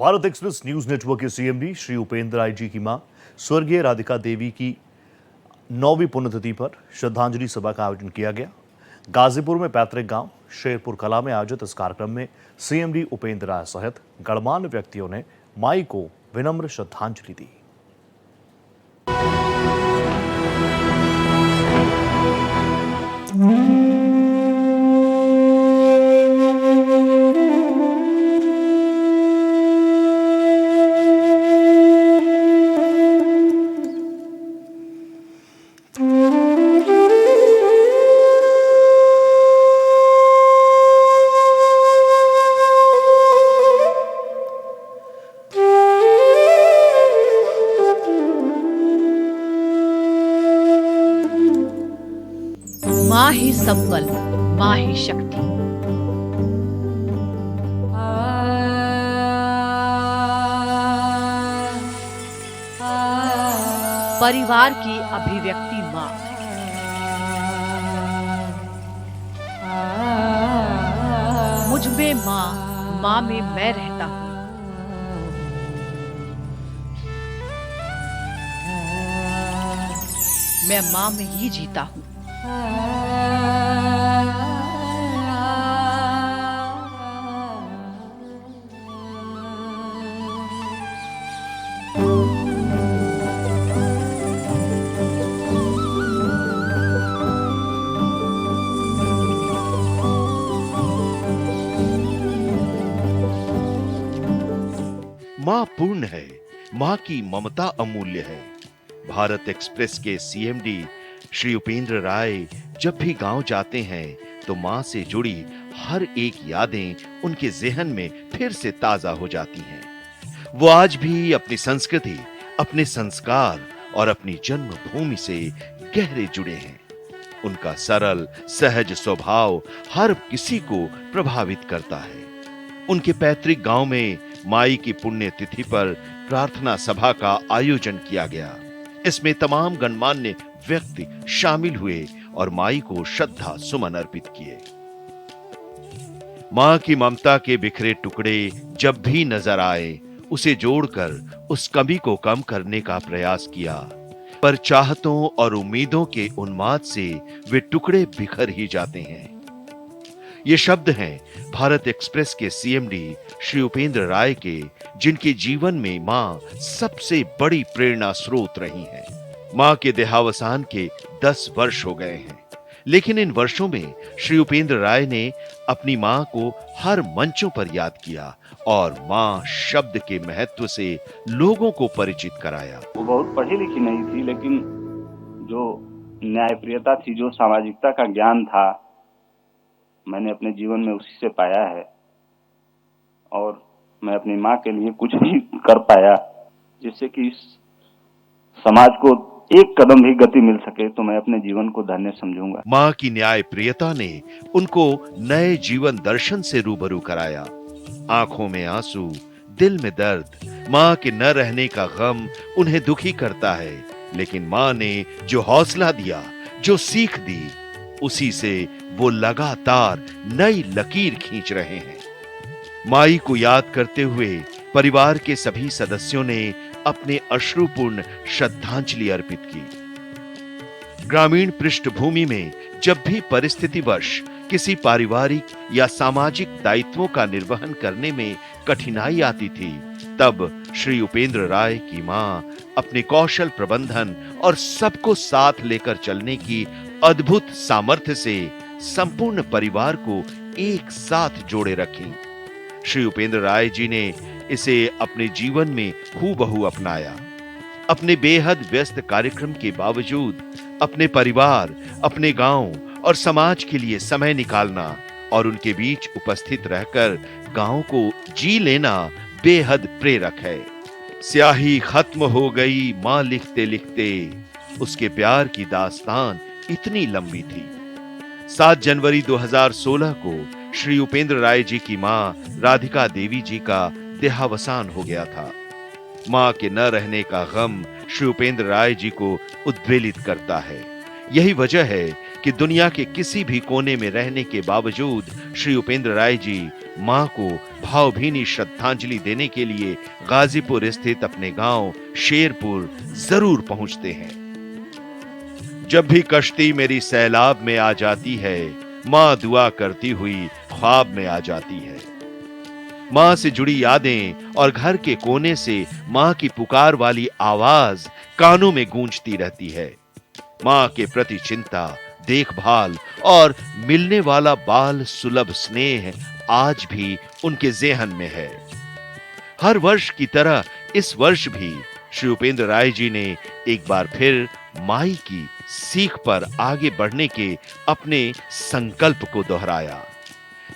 Bharat express news network के CMD Shri Upendra Rai ji की मां स्वर्गीय राधिका देवी की 9वीं पुण्यतिथि पर श्रद्धांजलि सभा का आयोजन किया गया। गाजीपुर में पैतृक गांव शेरपुर कला में आयोजित इस कार्यक्रम में सीएमडी उपेंद्र राय सहित गणमान्य व्यक्तियों ने माई को विनम्र श्रद्धांजलि दी। माँ ही संबल, माँ ही शक्ति। परिवार की अभिव्यक्ति माँ। मुझ में माँ, माँ में मैं रहता हूँ। मैं माँ में ही जीता हूँ। मां पूर्ण है, मां की ममता अमूल्य है। भारत एक्सप्रेस के सीएमडी श्री उपेंद्र राय जब भी गांव जाते हैं तो मां से जुड़ी हर एक यादें उनके ज़हन में फिर से ताजा हो जाती हैं। वो आज भी अपनी संस्कृति, अपने संस्कार और अपनी जन्मभूमि से गहरे जुड़े हैं। उनका सरल, सहज स्वभाव हर किसी को प्रभावित करता है। उनके पैतृक गांव में माई की पुण्य तिथि पर प्रार्थना सभा का आयोजन किया गया। इसमें तमाम गणमान्य व्यक्ति शामिल हुए और माई को श्रद्धा सुमन अर्पित किए। मां की ममता के बिखरे टुकड़े जब भी नजर आए, उसे जोड़कर उस कमी को कम करने का प्रयास किया, पर चाहतों और उम्मीदों के उन्माद से वे टुकड़े बिखर ही जाते हैं। ये शब्द हैं भारत एक्सप्रेस के सीएमडी श्री उपेंद्र राय के, जिनके जीवन में मां सबसे बड़ी प्रेरणा स्रोत रही हैं। मां के देहावसान के 10 वर्ष हो गए हैं, लेकिन इन वर्षों में श्री उपेंद्र राय ने अपनी मां को हर मंचों पर याद किया और मां शब्द के महत्व से लोगों को परिचित कराया। वो बहुत पढ़ी लिखी नहीं थी, लेकिन जो न्यायप्रियता थी, जो सामाजिकता का ज्ञान था, मैंने अपने जीवन में उसी से पाया है। और मैं अपनी माँ के लिए कुछ भी कर पाया जिससे कि इस समाज को एक कदम भी गति मिल सके, तो मैं अपने जीवन को धन्य समझूंगा। माँ की न्यायप्रियता ने उनको नए जीवन दर्शन से रूबरू कराया। आंखों में आंसू, दिल में दर्द, माँ के न रहने का गम उन्हें दुखी करता है, लेकिन माँ ने जो हौसला दिया, जो सीख दी, उसी से वो लगातार नई लकीर खींच रहे हैं। माई को याद करते हुए परिवार के सभी सदस्यों ने अपने अश्रुपूर्ण श्रद्धांजलि अर्पित की। ग्रामीण पृष्ठभूमि में जब भी परिस्थितिवश किसी पारिवारिक या सामाजिक दायित्वों का निर्वहन करने में कठिनाई आती थी, तब श्री उपेंद्र राय की मां अपने कौशल प्रबंधन और सबको साथ लेकर चलने की अद्भुत सामर्थ्य से संपूर्ण परिवार को एक साथ जोड़े रखी। श्री उपेंद्र राय जी ने इसे अपने जीवन में हूबहू अपनाया। अपने बेहद व्यस्त कार्यक्रम के बावजूद अपने परिवार, अपने गांव और समाज के लिए समय निकालना और उनके बीच उपस्थित रहकर गांव को जी लेना बेहद प्रेरक है। स्याही खत्म हो गई मां लिखते लिखते, उसके प्यार की दास्तान इतनी लंबी थी। 7 जनवरी 2016 को श्री उपेंद्र राय जी की मां राधिका देवी जी का देहावसान हो गया था। मां के न रहने का गम श्री उपेंद्र राय जी को उद्वेलित करता है। यही वजह है कि दुनिया के किसी भी कोने में रहने के बावजूद श्री उपेंद्र राय जी मां को भावभीनी श्रद्धांजलि देने के लिए गाजीपुर स्थित अपने गांव शेरपुर जरूर पहुंचते हैं। जब भी कश्ती मेरी सैलाब में आ जाती है, मां दुआ करती हुई ख्वाब में आ जाती है। मां से जुड़ी यादें और घर के कोने से मां की पुकार वाली आवाज कानों में गूंजती रहती है। मां के प्रति चिंता, देखभाल और मिलने वाला बाल सुलभ स्नेह आज भी उनके ज़हन में है। हर वर्ष की तरह इस वर्ष भी श्री उपेंद्र राय जी ने एक बार फिर माई की सीख पर आगे बढ़ने के अपने संकल्प को दोहराया।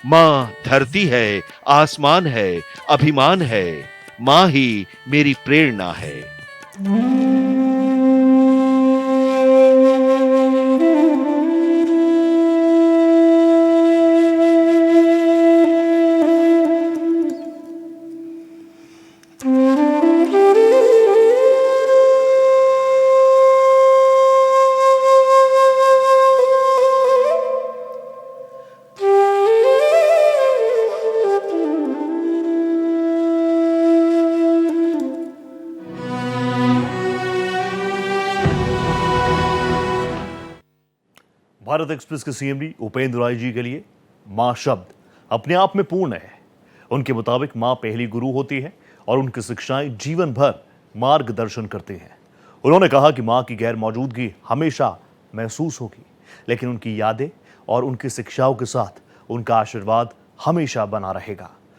मां धरती है, आसमान है, अभिमान है, मां ही मेरी प्रेरणा है। भारत एक्सप्रेस के सीएमडी उपेंद्र राय जी के लिए मां शब्द अपने आप में पूर्ण है। उनके मुताबिक मां पहली गुरु होती है और उनकी शिक्षाएं जीवन भर मार्गदर्शन करती हैं। उन्होंने कहा कि मां की गैर मौजूदगी हमेशा महसूस होगी, लेकिन उनकी यादें और उनकी शिक्षाओं के साथ उनका आशीर्वाद हमेशा बना रहेगा।